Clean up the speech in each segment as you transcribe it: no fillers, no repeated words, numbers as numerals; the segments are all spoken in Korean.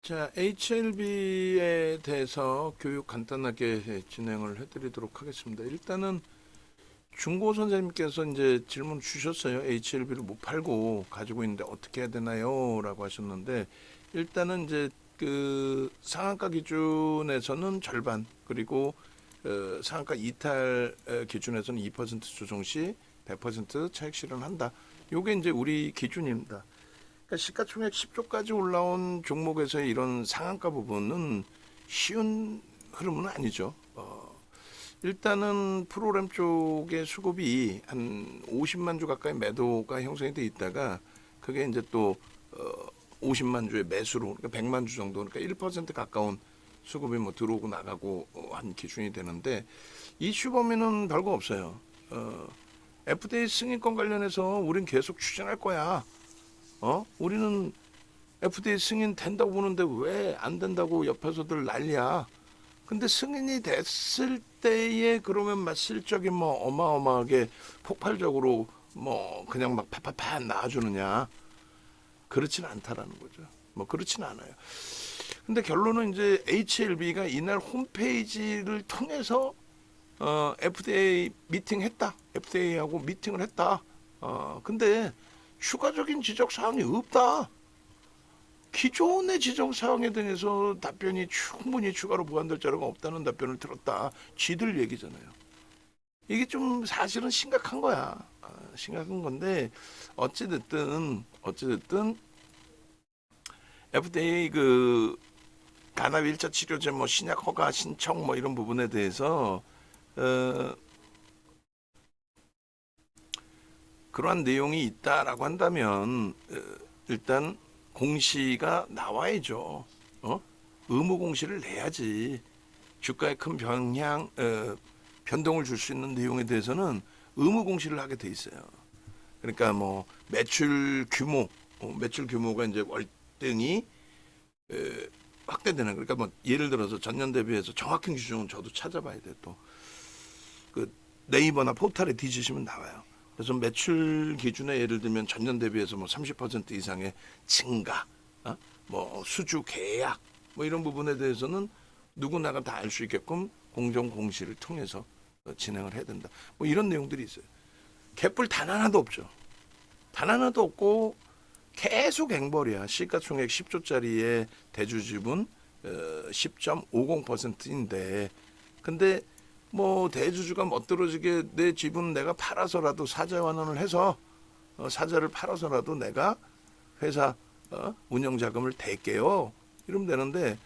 자, HLB에 대해서 교육 간단하게 진행을 해드리도록 하겠습니다. 일단은 중고 선생님께서 이제 질문 주셨어요. HLB를 못 팔고 가지고 있는데 어떻게 해야 되나요? 라고 하셨는데, 일단은 이제 그 상한가 기준에서는 절반, 그리고 상한가 이탈 기준에서는 2% 조정 시 100% 차익 실현한다. 요게 이제 우리 기준입니다. 그러니까 시가총액 10조까지 올라온 종목에서의 이런 상한가 부분은 쉬운 흐름은 아니죠. 일단은 프로그램 쪽의 수급이 한 50만 주 가까이 매도가 형성이 돼 있다가 그게 이제 또 50만 주의 매수로, 그러니까 100만 주 정도, 그러니까 1% 가까운 수급이 뭐 들어오고 나가고 한 기준이 되는데, 이슈 범위는 별거 없어요. FDA 승인권 관련해서 우린 계속 추진할 거야. 우리는 FDA 승인 된다고 보는데 왜 안 된다고 옆에서들 난리야. 근데 승인이 됐을 때에 그러면 막 실적이 뭐 어마어마하게 폭발적으로 뭐 그냥 막 팍팍팍 나와주느냐. 그렇진 않다라는 거죠. 뭐 그렇진 않아요. 근데 결론은 이제 HLB가 이날 홈페이지를 통해서 FDA 미팅했다. FDA하고 미팅을 했다. 근데 추가적인 지적 사항이 없다. 기존의 지적 사항에 대해서 답변이 충분히 추가로 보완될 자료가 없다는 답변을 들었다. 쥐들 얘기잖아요. 이게 좀 사실은 심각한 거야. 심각한 건데 어찌됐든 FDA 그 간암 1차 치료제 뭐 신약 허가 신청 뭐 이런 부분에 대해서 그러한 내용이 있다라고 한다면 일단 공시가 나와야죠. 의무 공시를 내야지. 주가에 큰 변동을 줄 수 있는 내용에 대해서는 의무 공시를 하게 돼 있어요. 그러니까 뭐 매출 규모가 이제 월등히 확대되는, 그러니까 뭐 예를 들어서 전년 대비해서 정확한 규정은 저도 찾아봐야 돼. 또 그 네이버나 포털에 뒤지시면 나와요. 그래서 매출 기준에 예를 들면 전년 대비해서 뭐 30% 이상의 증가, 뭐 수주 계약, 뭐 이런 부분에 대해서는 누구나가 다 알 수 있게끔 공정 공시를 통해서 진행을 해야 된다. 뭐 이런 내용들이 있어요. 갯불 단 하나도 없죠. 단 하나도 없고 계속 앵벌이야. 시가총액 10조짜리의 대주주분 10.50%인데, 근데 뭐 대주주가 멋들어지게 내 지분 내가 팔아서라도 사자 환원을 해서 사자를 팔아서라도 내가 회사 운영 자금을 댈게요. 이러면 되는데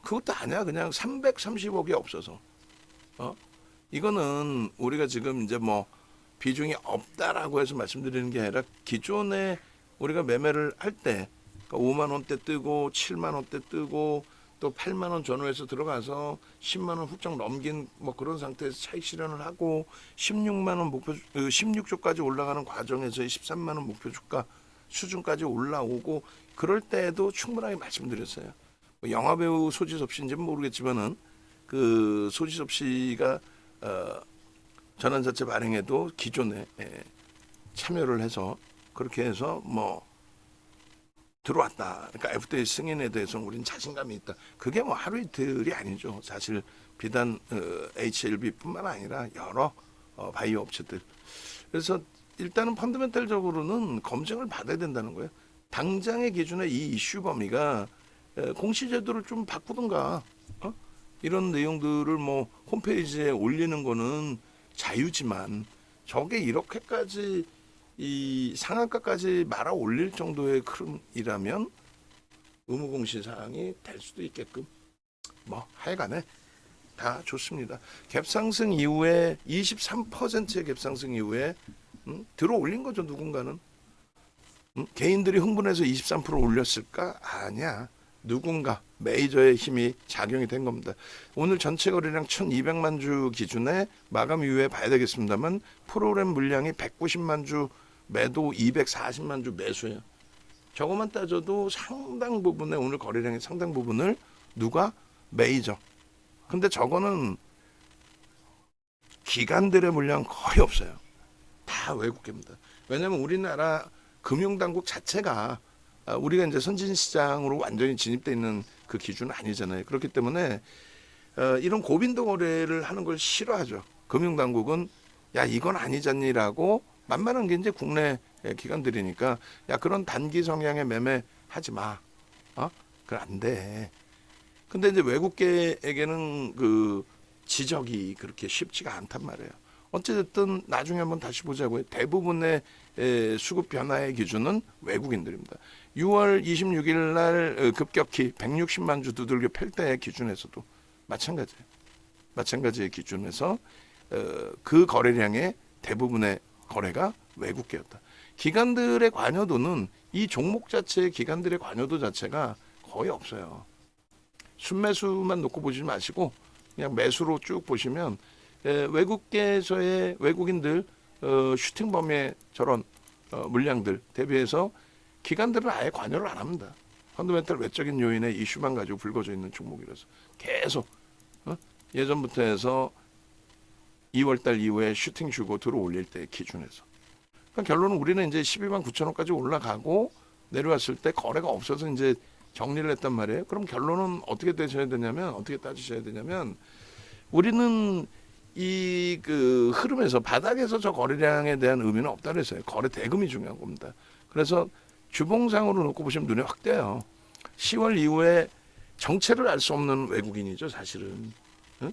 그것도 아니야. 그냥 330억이 없어서. 이거는 우리가 지금 이제 뭐 비중이 없다라고 해서 말씀드리는 게 아니라, 기존에 우리가 매매를 할 때 5만 원대 뜨고 7만 원대 뜨고 또 8만 원 전후에서 들어가서 10만 원 훌쩍 넘긴 뭐 그런 상태에서 차익 실현을 하고 16만 원 목표 16조까지 올라가는 과정에서 13만 원 목표 주가 수준까지 올라오고 그럴 때에도 충분하게 말씀드렸어요. 뭐 영화배우 소지섭 씨인지는 모르겠지만은 그 소지섭 씨가 전환자체 발행에도 기존에 참여를 해서 그렇게 해서 뭐 들어왔다. 그러니까 FDA 승인에 대해서는 우리는 자신감이 있다. 그게 뭐 하루 이틀이 아니죠. 사실 비단 HLB뿐만 아니라 여러 바이오 업체들. 그래서 일단은 펀더멘탈적으로는 검증을 받아야 된다는 거예요. 당장의 기준에 이 이슈 범위가 공시제도를 좀 바꾸든가 이런 내용들을 뭐 홈페이지에 올리는 거는 자유지만, 저게 이렇게까지 이 상한가까지 말아 올릴 정도의 흐름이라면 의무공시 사항이 될 수도 있게끔, 뭐 하여간에 다 좋습니다. 갭상승 이후에 23%의 갭상승 이후에 들어올린 거죠. 누군가는 개인들이 흥분해서 23% 올렸을까? 아니야. 누군가 메이저의 힘이 작용이 된 겁니다. 오늘 전체 거래량 1200만 주 기준에 마감 이후에 봐야 되겠습니다만, 프로그램 물량이 190만 주 매도, 240만 주 매수예요. 저것만 따져도 상당 부분의 오늘 거래량의 상당 부분을 누가? 메이저. 근데 저거는 기관들의 물량 거의 없어요. 다 외국계입니다. 왜냐하면 우리나라 금융당국 자체가 우리가 이제 선진시장으로 완전히 진입돼 있는 그 기준은 아니잖아요. 그렇기 때문에 이런 고빈도 거래를 하는 걸 싫어하죠. 금융당국은 야 이건 아니잖니라고 만만한 게 이제 국내 기관들이니까 야 그런 단기 성향의 매매 하지 마. 그건 안 돼. 근데 이제 외국계에게는 그 지적이 그렇게 쉽지가 않단 말이에요. 어쨌든 나중에 한번 다시 보자고요. 대부분의 수급 변화의 기준은 외국인들입니다. 6월 26일 날 급격히 160만 주 두들겨 팰 때의 기준에서도 마찬가지예요. 마찬가지의 기준에서 그 거래량의 대부분의 거래가 외국계였다. 기관들의 관여도는 이 종목 자체의 기관들의 관여도 자체가 거의 없어요. 순매수만 놓고 보지 마시고 그냥 매수로 쭉 보시면 외국계에서의 외국인들 슈팅 범위의 저런 물량들 대비해서 기관들은 아예 관여를 안 합니다. 펀더멘털 외적인 요인의 이슈만 가지고 불거져 있는 종목이라서 계속 예전부터 해서 2월달 이후에 슈팅 주고 들어올릴 때 기준에서. 그러니까 결론은 우리는 이제 12만 9천 원까지 올라가고 내려왔을 때 거래가 없어서 이제 정리를 했단 말이에요. 그럼 결론은 어떻게 되셔야 되냐면 어떻게 따지셔야 되냐면 우리는 이 그 흐름에서 바닥에서 저 거래량에 대한 의미는 없다 그랬어요. 거래 대금이 중요한 겁니다. 그래서 주봉상으로 놓고 보시면 눈에 확 띄어요. 10월 이후에 정체를 알 수 없는 외국인이죠, 사실은. 응?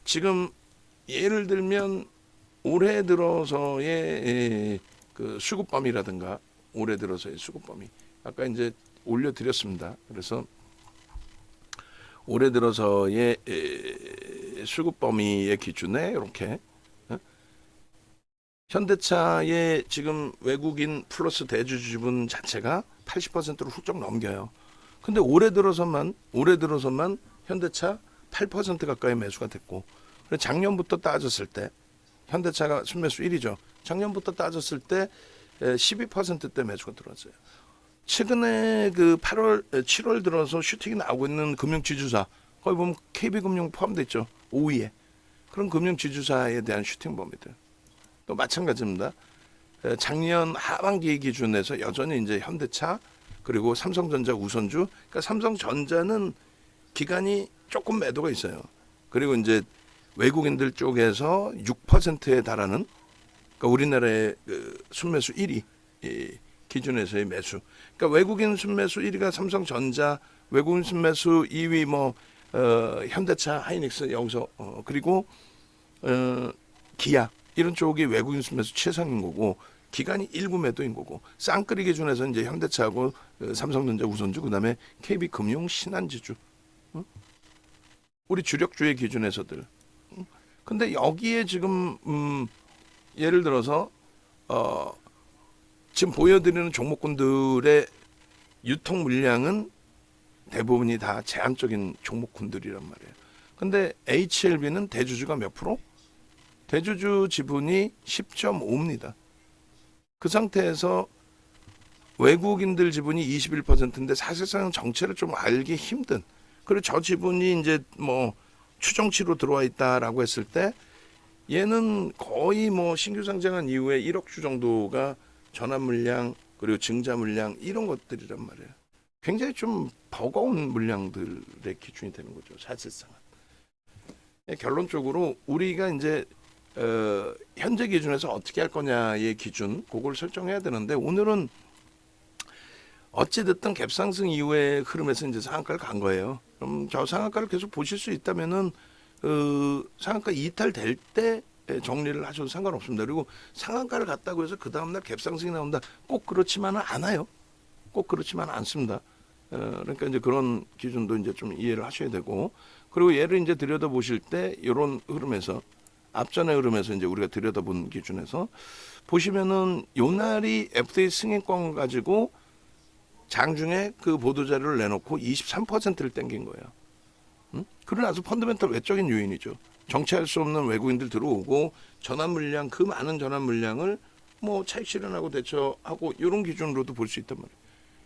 지금 예를 들면 올해 들어서의 그 수급범위라든가 올해 들어서의 수급범위 아까 이제 올려드렸습니다. 그래서 올해 들어서의 수급 범위의 기준에 이렇게 현대차의 지금 외국인 플러스 대주주 지분 자체가 80%를 훌쩍 넘겨요. 근데 올해 들어서만 현대차 8% 가까이 매수가 됐고 작년부터 따졌을 때 현대차가 순매수 1위죠. 작년부터 따졌을 때 12%대 매수가 들어왔어요. 최근에 그 7월 들어서 슈팅이 나오고 있는 금융지주사 거기 보면 KB금융 포함되어 있죠. 5위에 그런 금융지주사에 대한 슈팅 범위들 또 마찬가지입니다. 작년 하반기 기준에서 여전히 이제 현대차 그리고 삼성전자 우선주 그러니까 삼성전자는 기간이 조금 매도가 있어요. 그리고 이제 외국인들 쪽에서 6%에 달하는 그러니까 우리나라의 그 순매수 1위 기준에서의 매수. 그러니까 외국인 순매수 1위가 삼성전자, 외국인 순매수 2위 현대차, 하이닉스 여기서 그리고 기아 이런 쪽이 외국인 순매수 최상인 거고 기간이 1구 매도인 거고 쌍끌이 기준에서 이제 현대차하고 삼성전자 우선주 그다음에 KB금융 신한지주 우리 주력주의 기준에서들. 근데 여기에 지금 예를 들어서 지금 보여드리는 종목군들의 유통 물량은 대부분이 다 제한적인 종목군들이란 말이에요. 근데 HLB는 대주주가 몇 프로? 대주주 지분이 10.5입니다. 그 상태에서 외국인들 지분이 21%인데 사실상 정체를 좀 알기 힘든. 그리고 저 지분이 이제 뭐 추정치로 들어와 있다라고 했을 때 얘는 거의 뭐 신규 상장한 이후에 1억 주 정도가 전환 물량 그리고 증자 물량 이런 것들이란 말이에요. 굉장히 좀 버거운 물량들의 기준이 되는 거죠. 사실상은. 결론적으로 우리가 이제 현재 기준에서 어떻게 할 거냐의 기준 그걸 설정해야 되는데 오늘은 어찌됐든 갭상승 이후의 흐름에서 이제 상한가를 간 거예요. 그럼 저 상한가를 계속 보실 수 있다면은 상한가 이탈될 때 정리를 하셔도 상관없습니다. 그리고 상한가를 갔다고 해서 그 다음날 갭상승이 나온다. 꼭 그렇지만은 않아요. 꼭 그렇지만은 않습니다. 그러니까 이제 그런 기준도 이제 좀 이해를 하셔야 되고 그리고 얘를 이제 들여다 보실 때 이런 흐름에서 앞전의 흐름에서 이제 우리가 들여다본 기준에서 보시면은 요날이 FDA 승인권 가지고 장중에 그 보도자료를 내놓고 23%를 땡긴 거예요. 그러나 아주 펀더멘털 외적인 요인이죠. 정체할 수 없는 외국인들 들어오고 전환 물량 그 많은 전환 물량을 뭐 차익 실현하고 대처하고 이런 기준으로도 볼 수 있단 말이에요.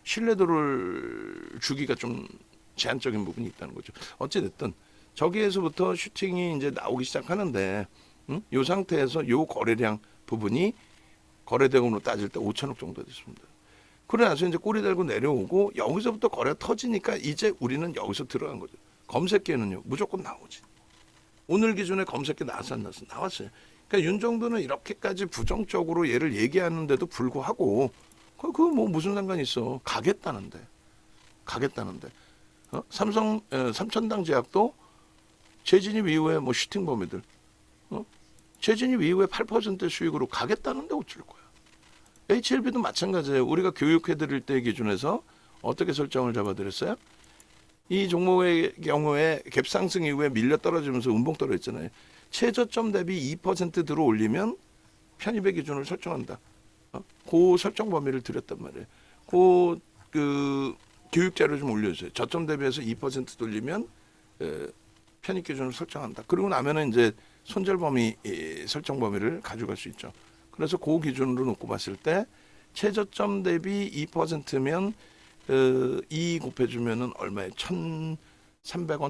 신뢰도를 주기가 좀 제한적인 부분이 있다는 거죠. 어찌됐든 저기에서부터 슈팅이 이제 나오기 시작하는데 이 상태에서 요 거래량 부분이 거래대금으로 따질 때 5천억 정도 됐습니다. 그러고 나서 이제 꼬리 달고 내려오고 여기서부터 거래가 터지니까 이제 우리는 여기서 들어간 거죠. 검색계는요 무조건 나오지. 오늘 기준에 검색계 나왔어 안 나왔어? 나왔어요. 그러니까 윤정도는 이렇게까지 부정적으로 얘를 얘기하는데도 불구하고 그거 뭐 무슨 상관이 있어? 가겠다는데. 삼천당 제약도 재진입 이후에 뭐 슈팅 범위들 재진입 이후에 8% 수익으로 가겠다는데 어쩔 거야. HLB도 마찬가지예요. 우리가 교육해드릴 때 기준에서 어떻게 설정을 잡아드렸어요? 이 종목의 경우에 갭상승 이후에 밀려 떨어지면서 음봉 떨어졌잖아요. 최저점 대비 2% 들어올리면 편입의 기준을 설정한다. 그 설정 범위를 드렸단 말이에요. 그 교육 자료 좀 올려주세요. 저점 대비해서 2% 돌리면 편입 기준을 설정한다. 그리고 나면은 이제 손절 범위 설정 범위를 가져갈 수 있죠. 그래서 그 기준으로 놓고 봤을 때 최저점 대비 2%면 2 곱해주면은 얼마에 1,300원,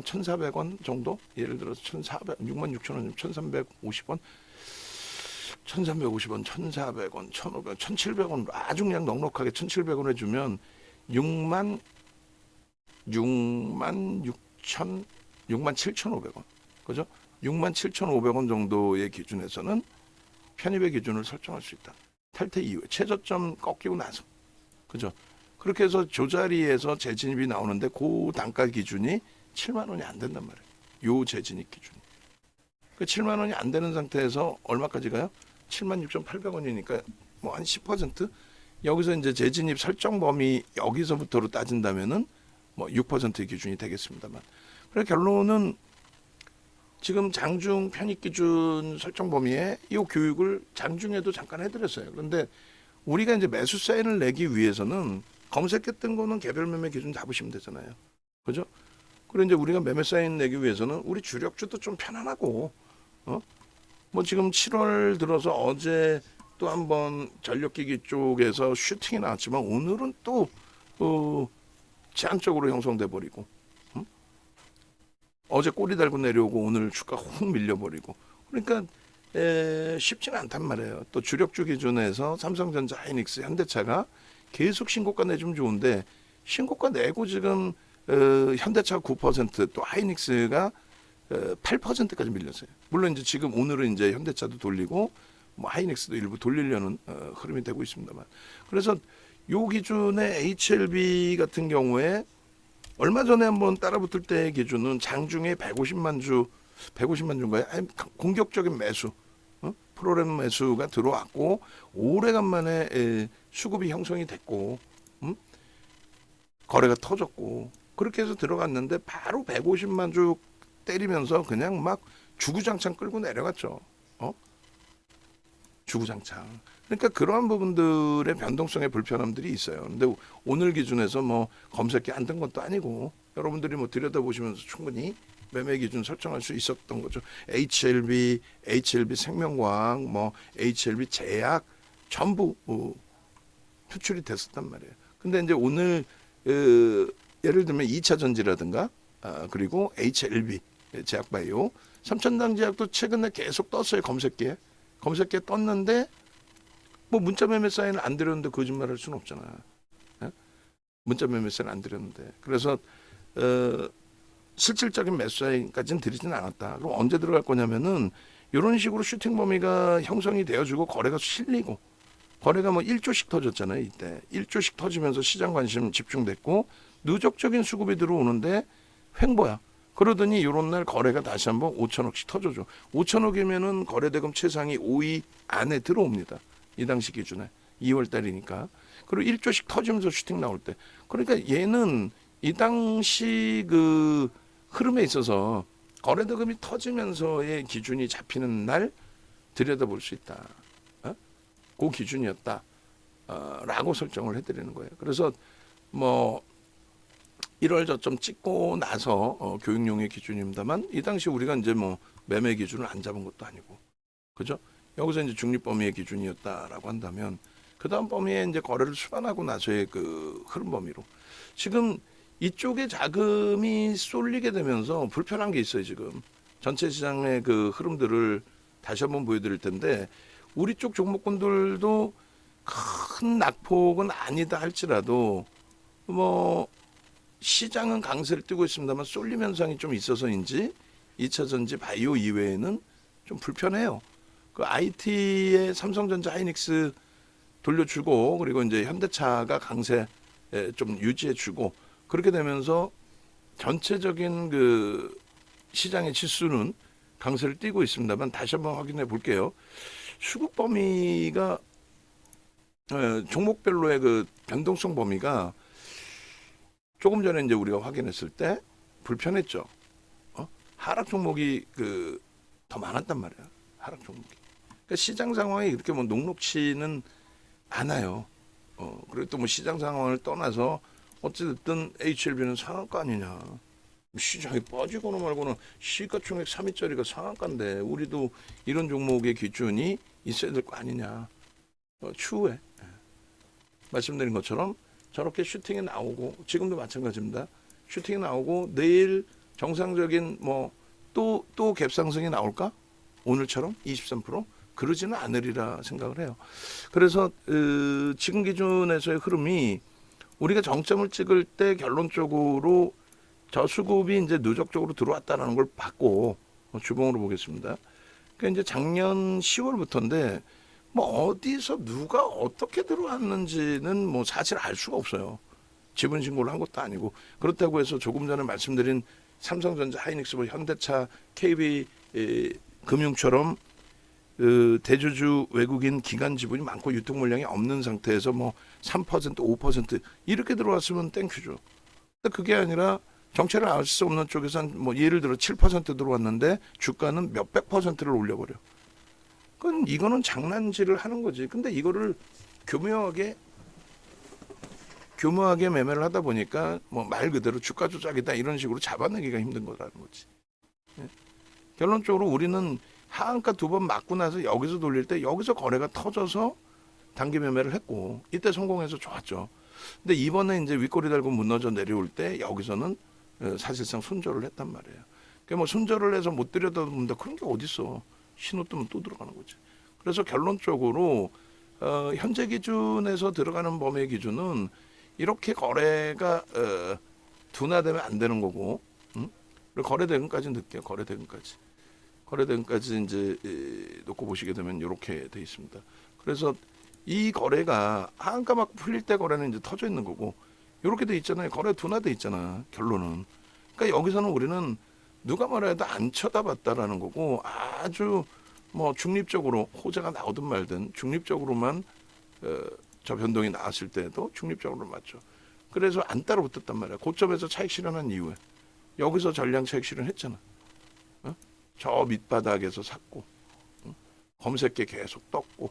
1,400원 정도? 예를 들어서 1,400, 66,000원, 1,350원, 1,350원, 1,400원, 1,500원, 1,700원 아주 그냥 넉넉하게 1,700원 해주면 67,500원. 그죠? 67,500원 정도의 기준에서는 편입의 기준을 설정할 수 있다. 탈퇴 이후에 최저점 꺾이고 나서. 그죠? 그렇게 해서 조자리에서 재진입이 나오는데 그 단가 기준이 7만 원이 안 된단 말이에요. 요 재진입 기준이. 그 7만 원이 안 되는 상태에서 얼마까지 가요? 76,800원이니까 뭐 한 10%? 여기서 이제 재진입 설정 범위 여기서부터로 따진다면은 뭐 6%의 기준이 되겠습니다만. 그래 결론은 지금 장중 편입 기준 설정 범위에 이 교육을 장중에도 잠깐 해드렸어요. 그런데 우리가 이제 매수 사인을 내기 위해서는 검색했던 거는 개별 매매 기준 잡으시면 되잖아요. 그죠? 그리고 이제 우리가 매매 사인 내기 위해서는 우리 주력주도 좀 편안하고, 뭐 지금 7월 들어서 어제 또 한번 전력기기 쪽에서 슈팅이 나왔지만 오늘은 또 제한적으로 형성돼 버리고, 어제 꼬리 달고 내려오고 오늘 주가 확 밀려버리고, 그러니까 쉽지는 않단 말이에요. 또 주력주 기준에서 삼성전자, 하이닉스, 현대차가 계속 신고가 내주면 좋은데 신고가 내고 지금 현대차 9%, 또 하이닉스가 8%까지 밀렸어요. 물론 이제 지금 오늘은 이제 현대차도 돌리고 뭐 하이닉스도 일부 돌리려는 흐름이 되고 있습니다만, 그래서 요 기준의 HLB 같은 경우에 얼마 전에 한번 따라붙을 때의 기준은 장중에 150만 주인가요? 공격적인 매수, 프로그램 매수가 들어왔고 오래간만에 수급이 형성이 됐고, 거래가 터졌고, 그렇게 해서 들어갔는데 바로 150만 주 때리면서 그냥 막 주구장창 끌고 내려갔죠. 주구장창. 그러니까 그러한 부분들의 변동성의 불편함들이 있어요. 근데 오늘 기준에서 뭐 검색기 안 든 것도 아니고 여러분들이 뭐 들여다보시면서 충분히 매매 기준 설정할 수 있었던 거죠. HLB 생명과학, 뭐 HLB 제약 전부 표출이 됐었단 말이에요. 근데 이제 오늘 예를 들면 2차 전지라든가 그리고 HLB 제약바이오, 삼천당 제약도 최근에 계속 떴어요. 검색기에 떴는데 뭐 문자 매매 사인을 안 드렸는데 거짓말할 수는 없잖아. 문자 매매 사인 안 드렸는데, 그래서 실질적인 매수 사인까지는 드리지는 않았다. 그럼 언제 들어갈 거냐면은 이런 식으로 슈팅 범위가 형성이 되어지고 거래가 실리고, 거래가 뭐 1조씩 터졌잖아요. 이때 1조씩 터지면서 시장 관심 집중됐고 누적적인 수급이 들어오는데 횡보야. 그러더니 이런 날 거래가 다시 한번 5천억씩 터져줘. 5천억이면은 거래대금 최상위 5위 안에 들어옵니다. 이 당시 기준에 2월 달이니까. 그리고 1조씩 터지면서 슈팅 나올 때. 그러니까 얘는 이 당시 그 흐름에 있어서 거래대금이 터지면서의 기준이 잡히는 날 들여다볼 수 있다. 그 기준이었다. 라고 설정을 해드리는 거예요. 그래서 뭐 1월 저점 찍고 나서 교육용의 기준입니다만, 이 당시 우리가 이제 뭐 매매 기준을 안 잡은 것도 아니고, 그죠? 여기서 이제 중립 범위의 기준이었다라고 한다면 그 다음 범위에 이제 거래를 수반하고 나서의 그 흐름 범위로 지금 이쪽에 자금이 쏠리게 되면서 불편한 게 있어요. 지금 전체 시장의 그 흐름들을 다시 한번 보여드릴 텐데, 우리 쪽 종목군들도 큰 낙폭은 아니다 할지라도 뭐 시장은 강세를 띠고 있습니다만 쏠림 현상이 좀 있어서인지 2차 전지 바이오 이외에는 좀 불편해요. 그 IT의 삼성전자 하이닉스 돌려주고 그리고 이제 현대차가 강세 좀 유지해주고 그렇게 되면서 전체적인 그 시장의 지수는 강세를 띠고 있습니다만 다시 한번 확인해 볼게요. 수급 범위가 종목별로의 그 변동성 범위가 조금 전에 이제 우리가 확인했을 때 불편했죠. 하락 종목이 그 더 많았단 말이야. 하락 종목이. 그러니까 시장 상황이 그렇게 뭐 녹록치는 않아요. 그리고 또 뭐 시장 상황을 떠나서 어찌됐든 HLB는 상한가 아니냐. 시장이 빠지거나 말고는 시가총액 3위짜리가 상한가인데 우리도 이런 종목의 기준이 있어야 될 거 아니냐. 추후에 말씀드린 것처럼 저렇게 슈팅이 나오고 지금도 마찬가지입니다. 슈팅이 나오고 내일 정상적인 뭐 또 갭 상승이 나올까? 오늘처럼 23% 그러지는 않으리라 생각을 해요. 그래서 지금 기준에서의 흐름이 우리가 정점을 찍을 때 결론적으로 저수급이 이제 누적적으로 들어왔다는 걸 봤고 주봉으로 보겠습니다. 그러니까 이제 작년 10월부터인데 뭐 어디서 누가 어떻게 들어왔는지는 뭐 사실 알 수가 없어요. 지분 신고를 한 것도 아니고 그렇다고 해서 조금 전에 말씀드린 삼성전자, 하이닉스, 뭐 현대차, KB 금융처럼 대주주 외국인 기관 지분이 많고 유통 물량이 없는 상태에서 뭐 3%, 5% 이렇게 들어왔으면 땡큐죠. 근데 그게 아니라 정체를 알 수 없는 쪽에서는 뭐 예를 들어 7% 들어왔는데 주가는 몇백 퍼센트를 올려버려. 그건 이거는 장난질을 하는 거지. 근데 이거를 교묘하게 매매를 하다 보니까 뭐 말 그대로 주가 조작이다 이런 식으로 잡아내기가 힘든 거라는 거지. 예. 결론적으로 우리는 하한가 2번 맞고 나서 여기서 돌릴 때 여기서 거래가 터져서 단기 매매를 했고 이때 성공해서 좋았죠. 근데 이번에 이제 윗꼬리 달고 무너져 내려올 때 여기서는 사실상 손절을 했단 말이에요. 그러니까 뭐 손절을 해서 못 들여다본다 그런 게 어딨어. 신호 뜨면 또 들어가는 거지. 그래서 결론적으로 현재 기준에서 들어가는 범위 기준은 이렇게 거래가 둔화되면 안 되는 거고, 그리고 거래 대금까지 넣을게요. 거래 대금까지 이제 놓고 보시게 되면 이렇게 돼 있습니다. 그래서 이 거래가 한가 막 풀릴 때 거래는 이제 터져 있는 거고, 이렇게 돼 있잖아요. 거래 둔화돼 있잖아. 결론은. 그러니까 여기서는 우리는 누가 말해도 안 쳐다봤다라는 거고 아주 뭐 중립적으로 호재가 나오든 말든 중립적으로만 저 변동이 나왔을 때도 중립적으로 맞죠. 그래서 안 따라 붙었단 말이야. 고점에서 차익 실현한 이후에 여기서 전량 차익 실현했잖아. 저 밑바닥에서 샀고 검색계 계속 떴고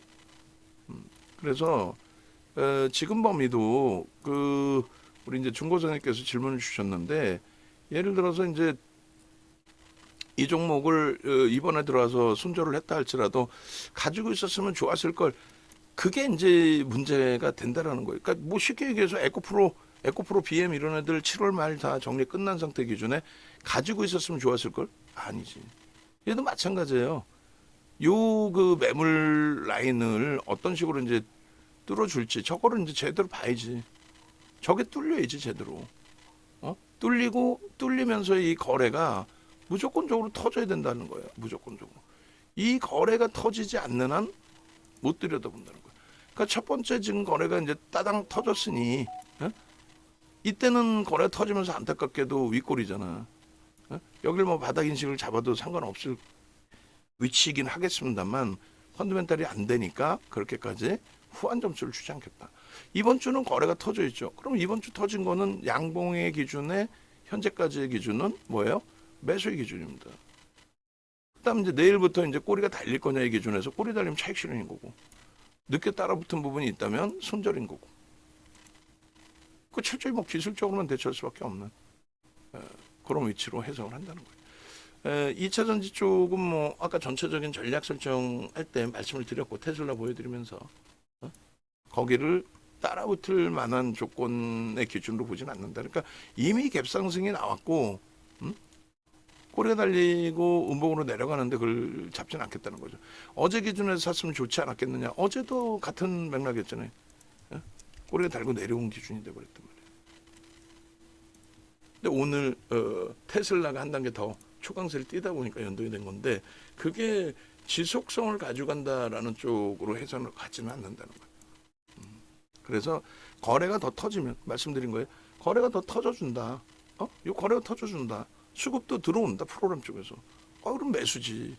그래서 지금 범위도 그 우리 이제 중고선생님께서 질문을 주셨는데 예를 들어서 이제 이 종목을 이번에 들어와서 손절을 했다 할지라도 가지고 있었으면 좋았을 걸. 그게 이제 문제가 된다라는 거예요. 그러니까 뭐 쉽게 얘기해서 에코프로 BM 이런 애들 7월 말 다 정리 끝난 상태 기준에 가지고 있었으면 좋았을 걸? 아니지. 얘도 마찬가지예요. 요 그 매물 라인을 어떤 식으로 이제 뚫어줄지 저거를 이제 제대로 봐야지. 저게 뚫려야지 제대로. 뚫리면서 이 거래가 무조건적으로 터져야 된다는 거예요. 무조건적으로. 이 거래가 터지지 않는 한 못 들여다본다는 거예요. 그러니까 첫 번째 지금 거래가 이제 따당 터졌으니 이때는 거래 터지면서 안타깝게도 윗골이잖아. 여길 뭐 바닥 인식을 잡아도 상관없을 위치이긴 하겠습니다만 펀드멘탈이 안 되니까 그렇게까지 후한 점수를 주지 않겠다. 이번 주는 거래가 터져 있죠. 그럼 이번 주 터진 거는 양봉의 기준에 현재까지의 기준은 뭐예요? 매수의 기준입니다. 그다음 이제 내일부터 이제 꼬리가 달릴 거냐의 기준에서 꼬리 달리면 차익 실현인 거고 늦게 따라붙은 부분이 있다면 손절인 거고 그 철저히 뭐 기술적으로만 대처할 수밖에 없는 그런 위치로 해석을 한다는 거예요. 2차 전지 쪽은 뭐 아까 전체적인 전략 설정할 때 말씀을 드렸고 테슬라 보여드리면서 거기를 따라붙을 만한 조건의 기준으로 보진 않는다. 그러니까 이미 갭상승이 나왔고 꼬리가 달리고 음봉으로 내려가는데 그걸 잡지는 않겠다는 거죠. 어제 기준에서 샀으면 좋지 않았겠느냐. 어제도 같은 맥락이었잖아요. 예? 꼬리가 달고 내려온 기준이 돼버렸단 말이에요. 근데 오늘 테슬라가 한 단계 더 초강세를 뛰다 보니까 연동이 된 건데 그게 지속성을 가져간다라는 쪽으로 해석을 갖지는 않는다는 거예요. 그래서 거래가 더 터지면 말씀드린 거예요. 거래가 더 터져준다. 이 거래가 터져준다. 수급도 들어온다. 프로그램 쪽에서. 그럼 매수지.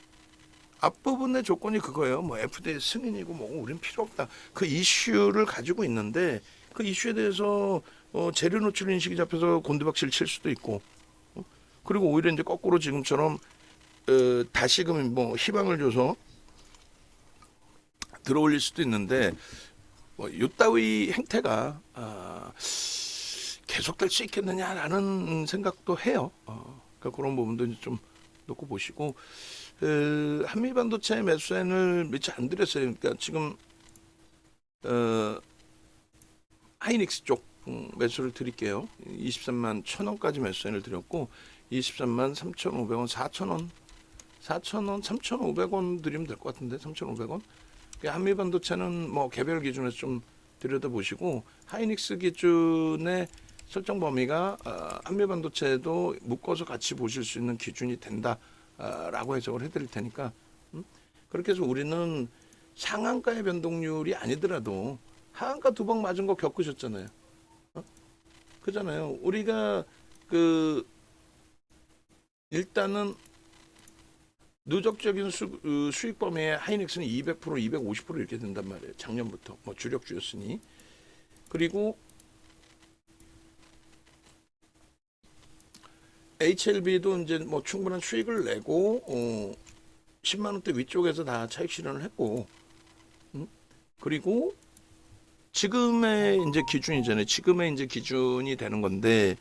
앞부분의 조건이 그거예요. 뭐 FDA 승인이고 뭐 우린 필요 없다. 그 이슈를 가지고 있는데 그 이슈에 대해서 재료 노출 인식이 잡혀서 곤두박질 칠 수도 있고 그리고 오히려 이제 거꾸로 지금처럼 다시금 뭐 희망을 줘서 들어올릴 수도 있는데 요따위 행태가 계속될 수 있겠느냐라는 생각도 해요. 그러니까 그런 부분도 이제 좀 놓고 보시고 한미 반도체 매수세를 며칠 안 드렸어요. 그러니까 지금 하이닉스 쪽 매수를 드릴게요. 23만 1,000원까지 매수세를 드렸고 23만 3,500원, 4,000원, 3,500원 드리면 될 것 같은데 3,500원. 한미 반도체는 뭐 개별 기준에서 좀 들여다보시고 하이닉스 기준의 설정 범위가 한미 반도체도 묶어서 같이 보실 수 있는 기준이 된다라고 해석을 해드릴 테니까 그렇게 해서 우리는 상한가의 변동률이 아니더라도 하한가 두 방 맞은 거 겪으셨잖아요. 그잖아요. 우리가 일단은 누적적인 수익 범위의 하이닉스는 200%, 250% 이렇게 된단 말이에요. 작년부터 뭐 주력주였으니. 그리고 HLB도 이제 뭐 충분한 수익을 내고 10만 원대 위쪽에서 다 차익 실현을 했고, 그리고 지금의 이제 기준이잖아요. 지금의 이제 기준이 되는 건데.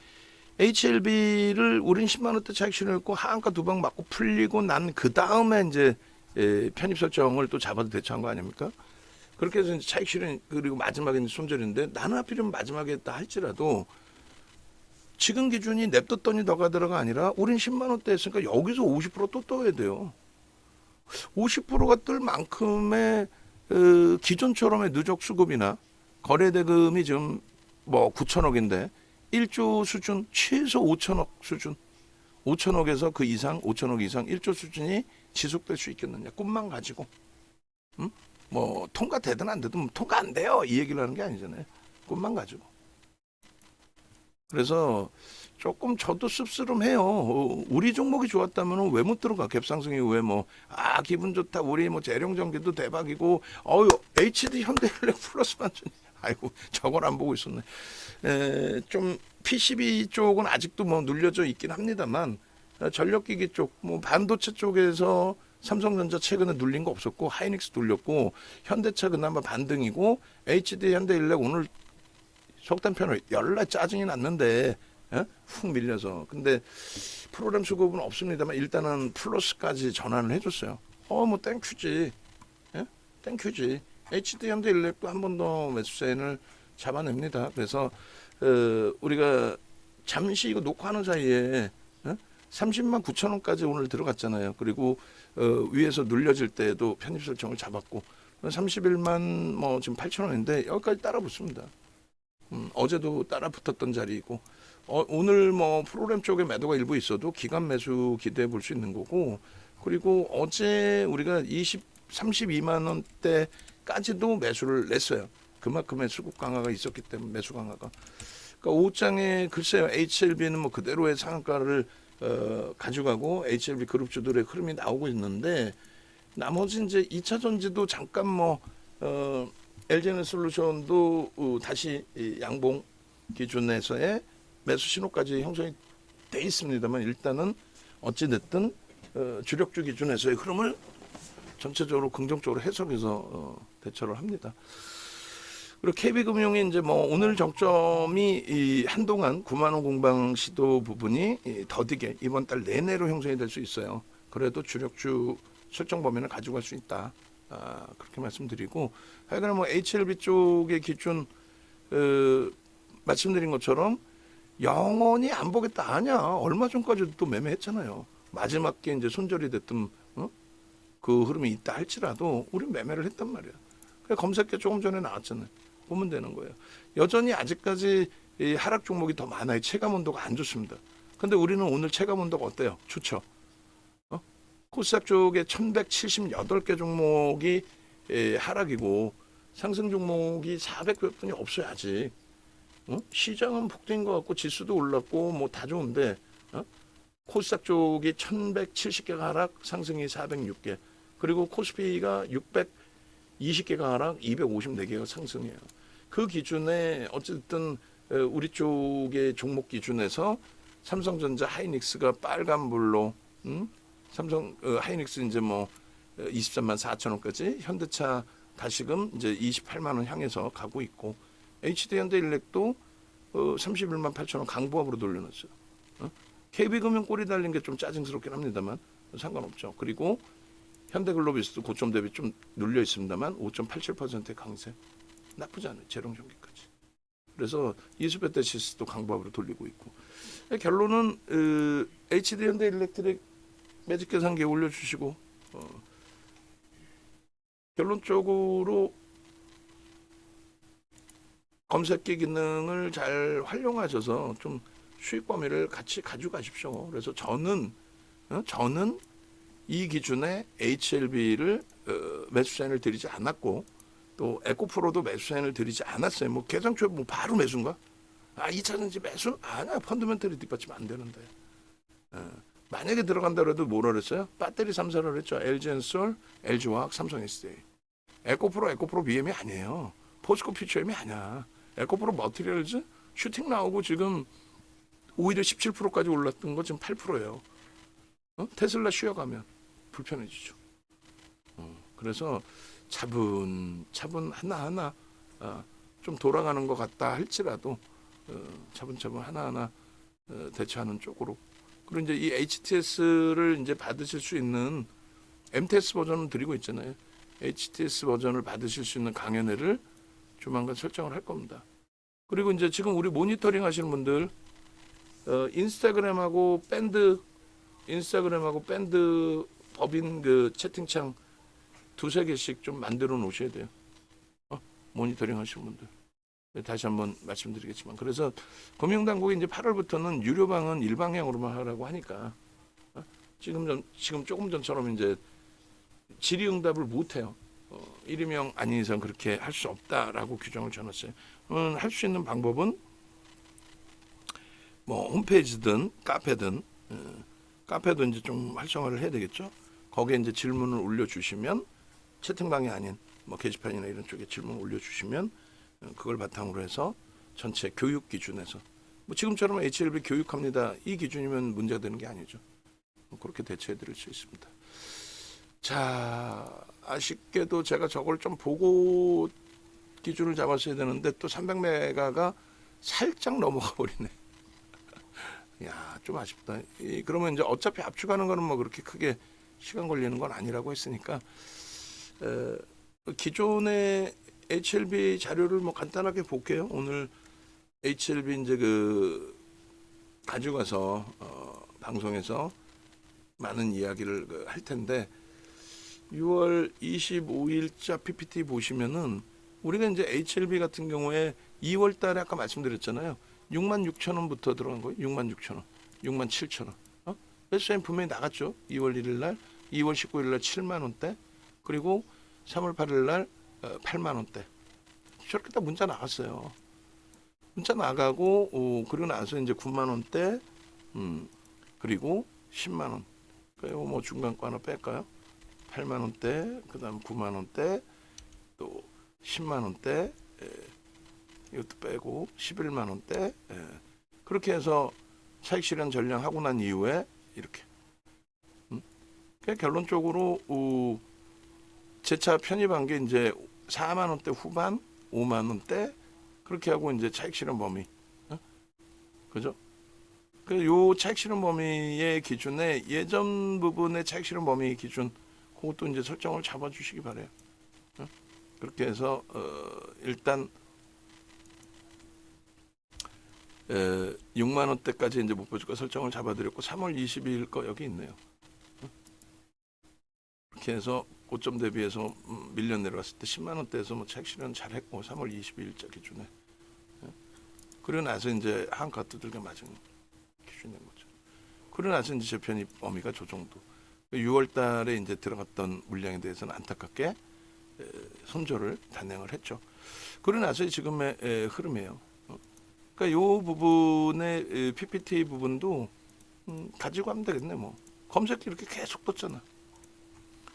HLB를 우린 10만 원대 차익 실현했고 하한가 두 방 맞고 풀리고 난 그 다음에 이제 편입 설정을 또 잡아도 대처한 거 아닙니까? 그렇게 해서 이제 차익 실현 그리고 마지막에 이제 손절인데 나는 하필이면 마지막에 했다 할지라도 지금 기준이 냅뒀더니 너가 들어가 아니라 우린 10만 원대 했으니까 여기서 50%또 떠야 돼요. 50%가 뜰 만큼의 기존처럼의 누적 수급이나 거래 대금이 지금 뭐 9천억인데 1조 수준 최소 5천억 수준 5천억에서 그 이상 5천억 이상 1조 수준이 지속될 수 있겠느냐 꿈만 가지고 뭐 통과되든 안 되든 통과 안 돼요 이 얘기를 하는 게 아니잖아요. 꿈만 가지고. 그래서 조금 저도 씁쓸해요. 우리 종목이 좋았다면 왜 못 들어가? 갭상승이 왜 뭐 기분 좋다 우리 뭐 재룡전기도 대박이고 HD 현대일렉 플러스 반전 아이고 저걸 안 보고 있었네. 좀 PCB 쪽은 아직도 뭐 눌려져 있긴 합니다만 전력기기 쪽, 뭐 반도체 쪽에서 삼성전자 최근에 눌린 거 없었고 하이닉스 눌렸고 현대차 그나마 반등이고 HD 현대일렉 오늘 속단편을 열나 짜증이 났는데 훅 밀려서 근데 프로그램 수급은 없습니다만 일단은 플러스까지 전환을 해줬어요. 뭐 땡큐지, 땡큐지. HD 현대일렉도 한 번 더 매수세를 잡아냅니다. 그래서 우리가 잠시 이거 녹화하는 사이에 30만 9천 원까지 오늘 들어갔잖아요. 그리고 위에서 눌려질 때도 편입 설정을 잡았고 31만 뭐 지금 8천 원인데 여기까지 따라 붙습니다. 어제도 따라 붙었던 자리이고 오늘 뭐 프로그램 쪽에 매도가 일부 있어도 기간 매수 기대해 볼 수 있는 거고 그리고 어제 우리가 32만 원대까지도 매수를 냈어요. 그만큼의 수급 강화가 있었기 때문에 매수 강화가. 그러니까 오후장에 글쎄요 HLB는 뭐 그대로의 상한가를 가져가고 HLB 그룹주들의 흐름이 나오고 있는데 나머지 이제 2차 전지도 잠깐 뭐 LG에너솔루션도 다시 양봉 기준에서의 매수 신호까지 형성이 돼 있습니다만 일단은 어찌 됐든 주력주 기준에서의 흐름을 전체적으로 긍정적으로 해석해서 대처를 합니다. 그리고 KB금융이 이제 뭐 오늘 정점이 한동안 9만 원 공방 시도 부분이 더디게 이번 달 내내로 형성이 될 수 있어요. 그래도 주력주 설정 범위를 가져갈 수 있다. 그렇게 말씀드리고 하여간 뭐 HLB 쪽의 기준 말씀드린 것처럼 영원히 안 보겠다 아니야. 얼마 전까지도 또 매매했잖아요. 마지막에 이제 손절이 됐던 그 흐름이 있다 할지라도 우린 매매를 했단 말이야. 그래 검색해 조금 전에 나왔잖아요. 보면 되는 거예요. 여전히 아직까지 이 하락 종목이 더 많아요. 체감 온도가 안 좋습니다. 근데 우리는 오늘 체감 온도가 어때요? 좋죠. 코스닥 쪽에 1178개 종목이 하락이고 상승 종목이 400몇 분이 없어야지. 시장은 폭등인 것 같고 지수도 올랐고 뭐 다 좋은데 코스닥 쪽이 1170개가 하락, 상승이 406개. 그리고 코스피가 620개가 하락, 254개가 상승이에요. 그 기준에 어쨌든 우리 쪽의 종목 기준에서 삼성전자 하이닉스가 빨간불로 삼성 하이닉스 이제 뭐 23만 4천 원까지, 현대차 다시금 이제 28만 원 향해서 가고 있고, HD현대일렉도 31만 8천 원 강보합으로 돌려놨어요. KB금융 꼬리 달린 게 좀 짜증스럽긴 합니다만 상관없죠. 그리고 현대글로비스도 고점 대비 좀 눌려 있습니다만 5.87%의 강세, 나쁘지 않아요. 재롱전기까지. 그래서 이수배터시스도 강보합으로 돌리고 있고, 결론은 HD현대일렉트릭 매직 계산기에 올려주시고 결론적으로 검색기 기능을 잘 활용하셔서 좀 수익 범위를 같이 가져가십시오. 그래서 저는 이 기준에 HLB를 매수 사인을 드리지 않았고, 또 에코프로도 매수 사인을 드리지 않았어요. 뭐 계산초에 뭐 바로 매수인가? 2차전지 매수? 아니야. 펀더멘털이 뒷받침 안 되는데. 만약에 들어간다 그래도 뭐라 그랬어요? 배터리 3사를 했죠. LG엔솔, LG화학, 삼성SDI. 에코프로 BM이 아니에요. 포스코 퓨처엠이 아니야. 에코프로 머티리얼즈 슈팅 나오고 지금 오히려 17%까지 올랐던 거 지금 8%예요. 테슬라 쉬어가면 불편해지죠. 그래서 차분 하나하나 좀 돌아가는 것 같다 할지라도 차분차분 하나하나 대처하는 쪽으로. 그리고 이제 이 HTS를 이제 받으실 수 있는 MTS 버전을 드리고 있잖아요. HTS 버전을 받으실 수 있는 강연회를 조만간 설정을 할 겁니다. 그리고 이제 지금 우리 모니터링 하시는 분들 인스타그램하고 밴드 법인 그 채팅창 두세 개씩 좀 만들어 놓으셔야 돼요. 모니터링 하시는 분들. 다시 한번 말씀드리겠지만, 그래서 금융당국이 이제 8월부터는 유료방은 일방향으로만 하라고 하니까 지금 조금 전처럼 이제 질의응답을 못해요. 1인명 아닌 이상 그렇게 할 수 없다라고 규정을 줘놨어요. 할 수 있는 방법은 뭐 홈페이지든 카페든, 카페도 이제 좀 활성화를 해야 되겠죠. 거기에 이제 질문을 올려주시면, 채팅방이 아닌 뭐 게시판이나 이런 쪽에 질문을 올려주시면 그걸 바탕으로 해서 전체 교육 기준에서 뭐 지금처럼 HLB 교육합니다, 이 기준이면 문제가 되는 게 아니죠. 그렇게 대처해 드릴 수 있습니다. 자, 아쉽게도 제가 저걸 좀 보고 기준을 잡았어야 되는데 또 300메가가 살짝 넘어가 버리네. 야, 좀 아쉽다. 그러면 이제 어차피 압축하는 거는 뭐 그렇게 크게 시간 걸리는 건 아니라고 했으니까 기존의 HLB 자료를 뭐 간단하게 볼게요. 오늘 HLB 이제 그 가져가서 방송에서 많은 이야기를 할 텐데, 6월 25일자 PPT 보시면은 우리가 이제 HLB 같은 경우에 2월 달에 아까 말씀드렸잖아요. 66,000원부터 들어간 거예요. 66,000원, 67,000원. 매수사인 분명히 나갔죠. 2월 1일 날, 2월 19일 날 7만 원대, 그리고 3월 8일 날 8만 원대. 저렇게 다 문자 나갔어요. 문자 나가고 그리고 나서 이제 9만 원대, 그리고 10만 원. 그리고 뭐 중간 거 하나 뺄까요? 8만 원대, 그다음 9만 원대, 또 10만 원대, 이것도 빼고 11만 원대. 그렇게 해서 차익 실현 전량하고 난 이후에 이렇게. 결론적으로 재차 편입한 게 이제 4만 원대 후반, 5만 원대, 그렇게 하고 이제 차익 실현 범위, 그죠? 요 차익 실현 범위의 기준에 예전 부분의 차익 실현 범위 기준, 그것도 이제 설정을 잡아주시기 바래요. 그렇게 해서 일단 6만 원대까지 이제 목표주가 설정을 잡아드렸고 3월 22일 거 여기 있네요. 이렇게 해서 고점 대비해서 밀려 내려왔을 때 10만 원대에서 뭐 차익 실현 잘했고 3월 22일자 기준에 그러고 나서 이제 한가 두들겨 맞은 기준인 거죠. 그러고 나서 이제 재편입 범위가 저 정도. 6월 달에 이제 들어갔던 물량에 대해서는 안타깝게 손절을 단행을 했죠. 그러고 나서 지금의 흐름이에요. 그러니까 이 부분의 PPT 부분도 가지고 하면 되겠네. 뭐 검색기 이렇게 계속 떴잖아.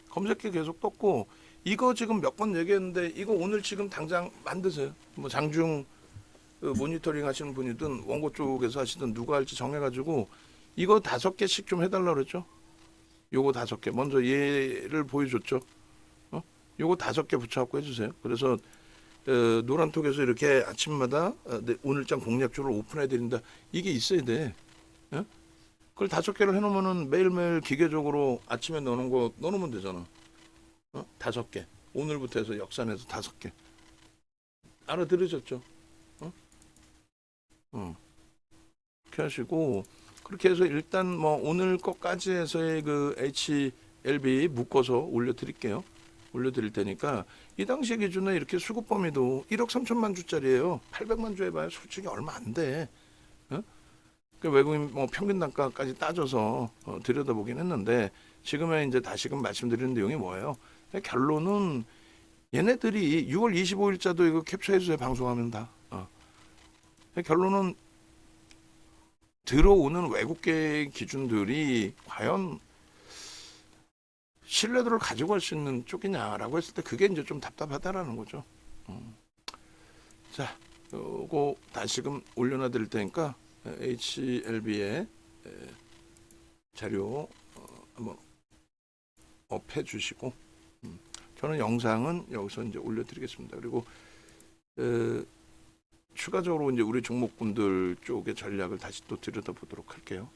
검색기 계속 떴고 이거 지금 몇 번 얘기했는데 이거 오늘 지금 당장 만드세요. 뭐 장중 모니터링 하시는 분이든 원고 쪽에서 하시든 누가 할지 정해가지고 이거 5개씩 좀 해달라 그랬죠. 요거 5개 먼저 얘를 보여줬죠. 요거 5개 붙여갖고 해주세요. 그래서 노란톡에서 이렇게 아침마다 오늘장 공략주를 오픈해드린다. 이게 있어야 돼. 그걸 5개를 해놓으면은 매일매일 기계적으로 아침에 넣어놓으면 되잖아. 5개. 오늘부터 해서 역산해서 5개. 알아들으셨죠? 그렇게 하시고 그렇게 해서 일단 뭐 오늘 것까지 해서의 그 HLB 묶어서 올려드릴게요. 올려드릴 테니까 이 당시 기준에 이렇게 수급 범위도 1억 3천만 주짜리예요. 800만 주 해봐야 솔직히 얼마 안 돼. 그 외국인 뭐 평균 단가까지 따져서 들여다보긴 했는데 지금은 이제 다시금 말씀드리는 내용이 뭐예요? 결론은 얘네들이 6월 25일자도 이거 캡처해주세요. 방송하면 다. 결론은 들어오는 외국계 기준들이 과연 신뢰도를 가지고 갈 수 있는 쪽이냐라고 했을 때 그게 이제 좀 답답하다라는 거죠. 자, 요거 다시금 올려놔 드릴 테니까 HLB의 자료 한번 업해 주시고 저는 영상은 여기서 이제 올려드리겠습니다. 그리고 추가적으로 이제 우리 종목군들 쪽의 전략을 다시 또 들여다보도록 할게요.